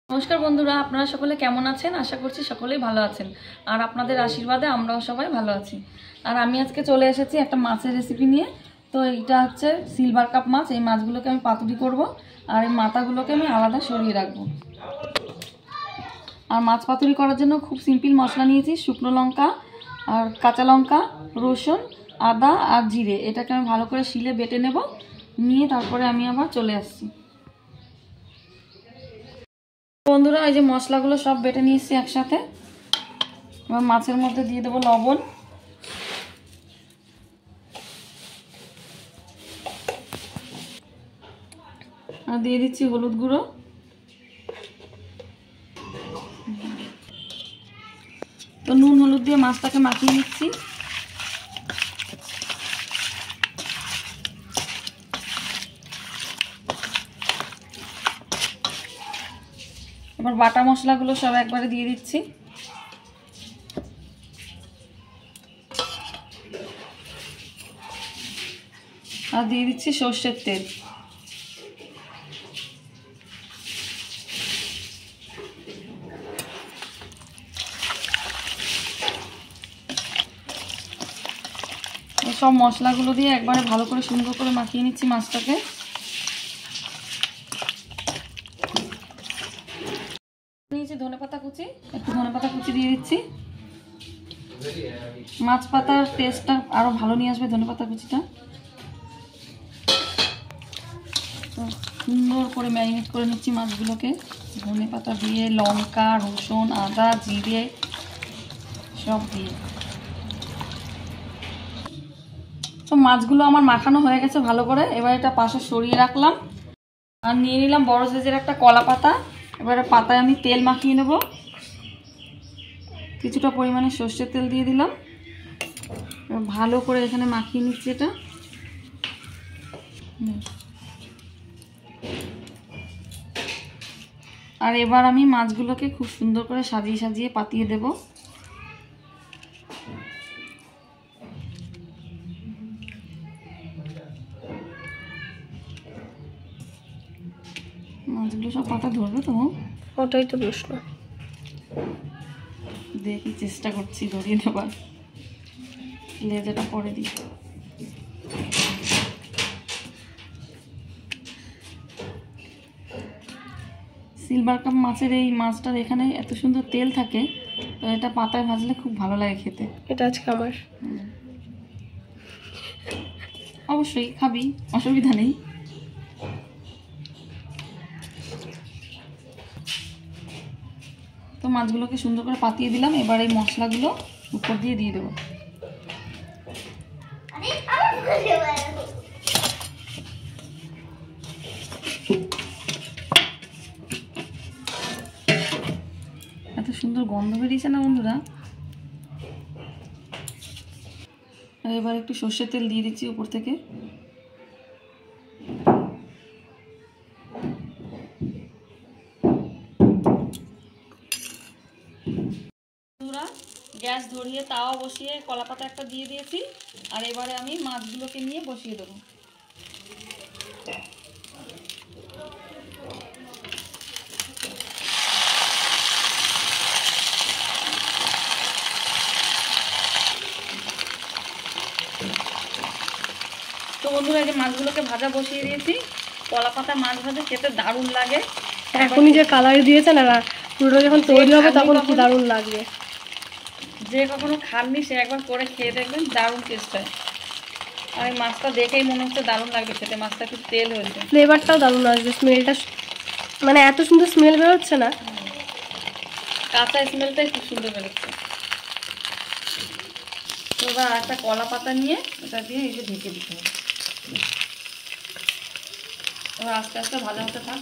নমস্কার বন্ধুরা, আপনারা সকলে কেমন আছেন? আশা করছি সকলেই ভালো আছেন আর আপনাদের আশীর্বাদে আমরাও সবাই ভালো আছি। আর আমি আজকে চলে এসেছি একটা মাছের রেসিপি নিয়ে। তো এইটা হচ্ছে সিলভার কাপ মাছ। এই মাছগুলোকে আমি পাতুরি করব আর এই মাথাগুলোকে আমি আলাদা সরিয়ে রাখবো। আর মাছ পাতুরি করার জন্য খুব সিম্পল মশলা নিয়েছি, শুকনো লঙ্কা আর কাঁচা লঙ্কা, রসুন, আদা আর জিরে। এটাকে আমি ভালো করে শিলে বেটে নেব, নিয়ে তারপরে আমি আবার চলে আসছি। বন্ধুরা, এই যে মশলাগুলো সব বেটে নিয়েছি একসাথে। এবার মাছের মধ্যে দিয়ে দেবো লবণ, আর দিয়ে দিচ্ছি হলুদ গুঁড়ো, তো নুন হলুদ দিয়ে মাছটাকে মাখিয়ে নিচ্ছি। এবার বাটা মশলাগুলো সব একবারে দিয়ে দিচ্ছি। আর দিয়ে দিচ্ছি সর্ষের তেল। সব মশলাগুলো দিয়ে একবারে ভালো করে সুন্দর করে মাখিয়ে নিচ্ছি মাছটাকে। নিয়েছি ধনেপাতা কুচি, একটু ধনেপাতা কুচি দিয়ে দিচ্ছি। মাছ পাতার টেস্টটা আরো ভালো নিয়ে আসবে ধনেপাতা কুচিটা। সুন্দর করে ম্যারিনেট করে নিচ্ছি মাছগুলোকে, ধনেপাতা দিয়ে, লঙ্কা, রসুন, আদা, জিরে সব দিয়ে। তো মাছগুলো আমার মাখানো হয়ে গেছে ভালো করে। এবার এটা পাশে সরিয়ে রাখলাম আর নিয়ে নিলাম বড় সাইজের একটা কলা পাতা। এবারে পাতায় আমি তেল মাখিয়ে নেব। কিছুটা পরিমাণে সর্ষের তেল দিয়ে দিলাম, ভালো করে এখানে মাখিয়ে নিচ্ছি এটা। আর এবার আমি মাছগুলোকে খুব সুন্দর করে সাজিয়ে সাজিয়ে পাতিয়ে দেব। মাছগুলো সব পাতা ধরবে তো? ওটাই তো প্রশ্ন। দেখি, চেষ্টা করছি ধরিয়ে দেবার। লেজাটা পরে দিই। সিলভার কাপ মাছের এই মাছটার এখানে এত সুন্দর তেল থাকে, তো এটা পাতায় ভাজলে খুব ভালো লাগে খেতে। এটা আজকে আমার। অবশ্যই খাবি, অসুবিধা নেই। তো মাছগুলোকে সুন্দর করে পাতিয়ে দিলাম। এবার এই মশলাগুলো উপর দিয়ে দেবো। এত সুন্দর গন্ধ বেরিয়েছে না বন্ধুরা। আর এবার একটু সর্ষের তেল দিয়ে দিচ্ছি উপর থেকে। গ্যাস ধরিয়ে তাওয়া বসিয়ে কলা পাতা একটা দিয়ে দিয়েছি। আর এবারে আমি মাছগুলোকে নিয়ে বসিয়ে দেবো। তো বন্ধুরা, এই যে মাছগুলোকে ভাজা বসিয়ে দিয়েছি। কলা পাতা মাছ ভাজা খেতে দারুণ লাগে। এখনই যে কালার দিয়েছে না, পুরোটা যখন তৈরি হবে তখন কি দারুণ লাগবে। যে কখনো খাননি সে একবার করে খেয়ে দেখবেন, দারুণ টেস্ট হয়। আর এই মাছটা দেখেই মনে হচ্ছে দারুণ লাগবে খেতে। মাছটা খুব তেল হয়েছে, ফ্লেভারটাও দারুণ আসবে, স্মেলটা মানে এত সুন্দর স্মেল বেরোচ্ছে না, কাঁচা স্মেলটাই খুব সুন্দর বেরোচ্ছে। তো এবার একটা কলা পাতা নিয়ে এটা দিয়ে এই যে ঢেকে দিতে হবে। এবার আস্তে আস্তে ভাজা হতে থাক।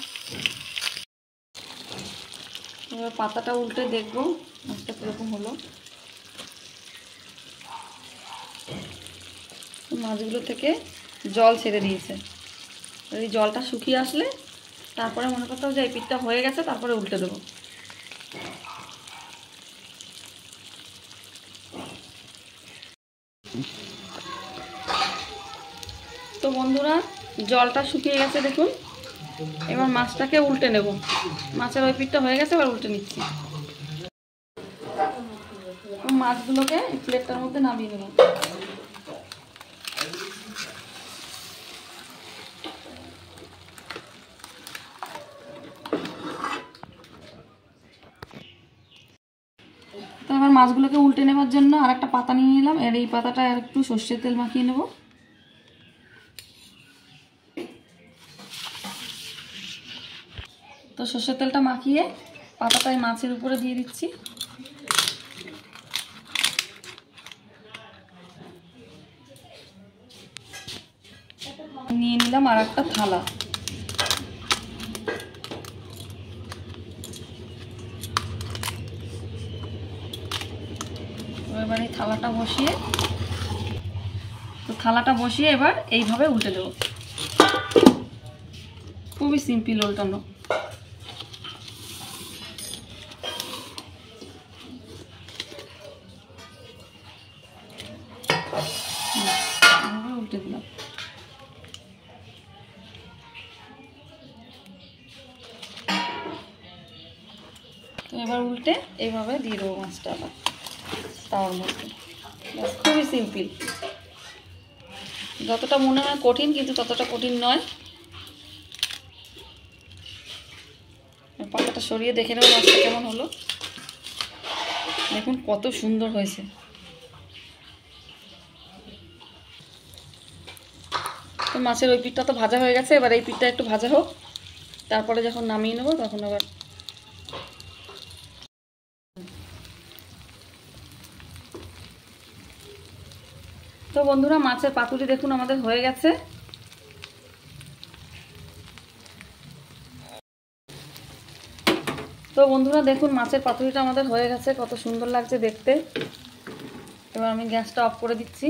এবার পাতাটা উল্টে দেখবো মাছটা কীরকম হলো। মাছগুলো থেকে জল ছেড়ে দিয়েছে। এই জলটা শুকিয়ে আসলে তারপরে মনে করতে হবে যে এই পিঠটা হয়ে গেছে, তারপরে উল্টে দেবো। তো বন্ধুরা, জলটা শুকিয়ে গেছে দেখুন। এবার মাছটাকে উল্টে নেব। মাছের ওই পিঠটা হয়ে গেছে, এবার উল্টে নিচ্ছি। মাছগুলোকে প্লেটটার মধ্যে নামিয়ে নেব। তো এবার মাছগুলোকে উল্টে নেবার জন্য আর একটা পাতা নিয়ে নিলাম। আর এই পাতাটা আর একটু সর্ষের তেল মাখিয়ে নেব। তো সর্ষের তেলটা মাখিয়ে পাতাটা এই মাছের উপরে দিয়ে দিচ্ছি। নিয়ে নিলাম আর একটা থালা। এবার এই থালাটা বসিয়ে এবার এইভাবে উল্টে দেবো। খুবই সিম্পল উল্টানো। উল্টে দিলাম। তো এবার উল্টে এইভাবে দিয়ে দেবো মাছটা আবার তাওয়ার মধ্যে। খুবই সিম্পল। যতটা মনে হয় কঠিন, কিন্তু ততটা কঠিন নয়। পাতাটা সরিয়ে দেখে নেবো মাছটা কেমন হলো। দেখুন কত সুন্দর হয়েছে। তো মাছের ওই পিঠটা তো ভাজা হয়ে গেছে, এবার এই পিঠটা একটু ভাজা হোক, তারপরে যখন নামিয়ে নেবো তখন আবার। তো বন্ধুরা, মাছের পাতুরি দেখুন আমাদের হয়ে গেছে। তো বন্ধুরা দেখুন মাছের পাতুরিটা আমাদের হয়ে গেছে, কত সুন্দর লাগছে দেখতে। এবার আমি গ্যাসটা অফ করে দিচ্ছি।